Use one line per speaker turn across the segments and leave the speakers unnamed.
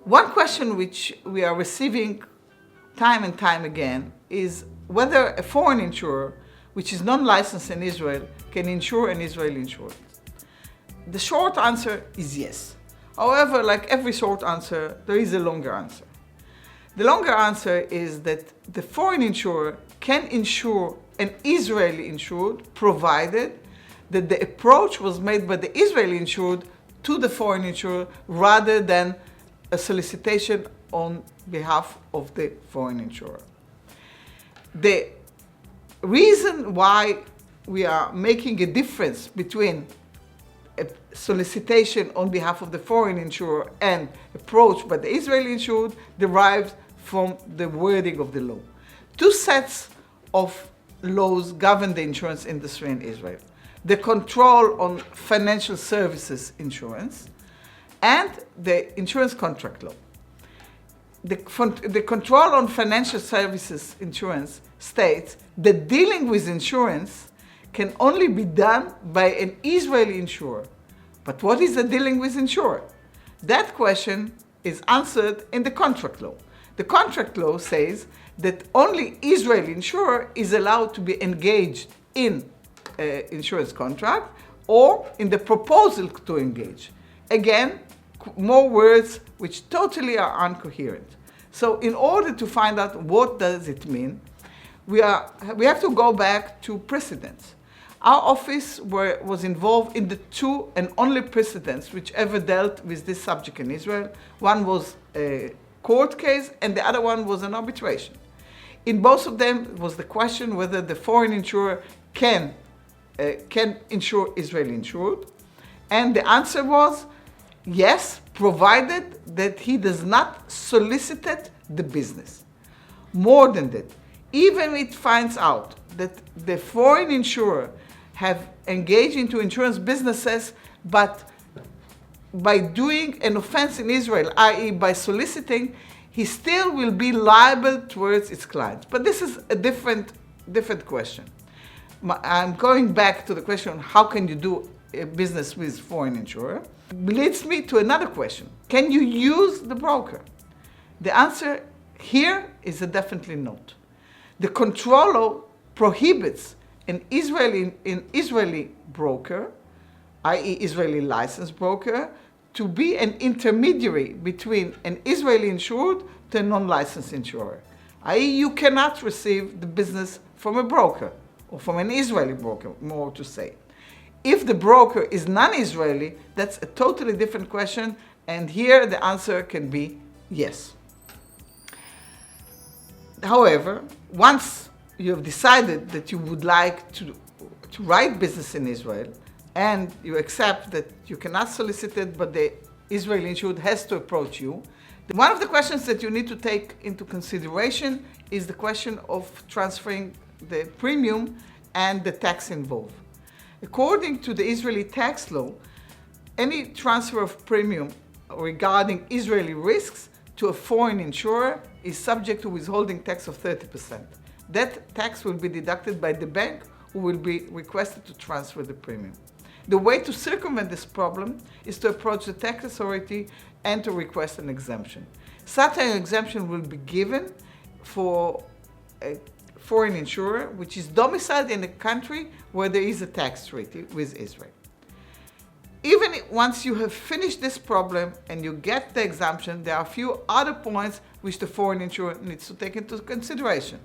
One question which we are receiving time and time again is whether a foreign insurer, which is non-licensed in Israel, can insure an Israeli insured. The short answer is yes. However, like every short answer, there is a longer answer. The longer answer is that the foreign insurer can insure an Israeli insured provided that the approach was made by the Israeli insured to the foreign insurer rather than a solicitation on behalf of the foreign insurer. The reason why we are making a difference between a solicitation on behalf of the foreign insurer and approach by the Israeli insured derives from the wording of the law. Two sets of laws govern the insurance industry in Israel: the control on financial services insurance and the insurance contract law. The control on financial services insurance states that dealing with insurance can only be done by an Israeli insurer. But what is a dealing with insurer? That question is answered in the contract law. The contract law says that only Israeli insurer is allowed to be engaged in insurance contract or in the proposal to engage. Again, more words which totally are incoherent. So in order to find out what does it mean, we have to go back to precedents. Our office was involved in the two and only precedents which ever dealt with this subject in Israel. One was a court case and the other one was an arbitration. In both of them was the question whether the foreign insurer can insure Israeli insured, and the answer was yes, provided that he does not solicit the business. More than that, even if it finds out that the foreign insurer have engaged into insurance businesses, but by doing an offense in Israel, i.e. by soliciting, he still will be liable towards its clients. But this is a different question. I'm going back to the question, how can you do a business with foreign insurer? Leads me to another question. Can you use the broker? The answer here is a definitely not. The control law prohibits an Israeli broker, i.e. Israeli licensed broker, to be an intermediary between an Israeli insured to a non-licensed insurer. i.e. you cannot receive the business from a broker or from an Israeli broker, more to say. If the broker is non-Israeli, that's a totally different question, and here the answer can be yes. However, once you have decided that you would like to write business in Israel, and you accept that you cannot solicit it, but the Israeli insured has to approach you, one of the questions that you need to take into consideration is the question of transferring the premium and the tax involved. According to the Israeli tax law, any transfer of premium regarding Israeli risks to a foreign insurer is subject to withholding tax of 30%. That tax will be deducted by the bank who will be requested to transfer the premium. The way to circumvent this problem is to approach the tax authority and to request an exemption. Such an exemption will be given for a foreign insurer which is domiciled in a country where there is a tax treaty with Israel. Even once you have finished this problem and you get the exemption, there are a few other points which the foreign insurer needs to take into consideration.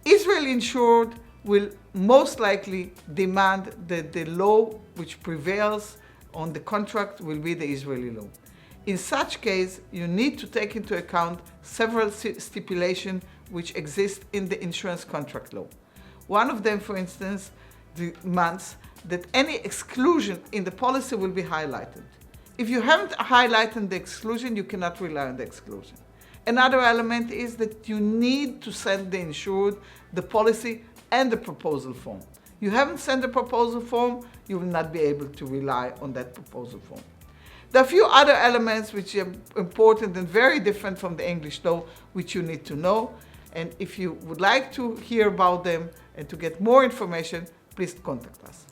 Israeli insured will most likely demand that the law which prevails on the contract will be the Israeli law. In such case, you need to take into account several stipulations which exist in the insurance contract law. One of them, for instance, demands that any exclusion in the policy will be highlighted. If you haven't highlighted the exclusion, you cannot rely on the exclusion. Another element is that you need to send the insured the policy and the proposal form. You haven't sent the proposal form, you will not be able to rely on that proposal form. There are a few other elements which are important and very different from the English law, which you need to know. And if you would like to hear about them and to get more information, please contact us.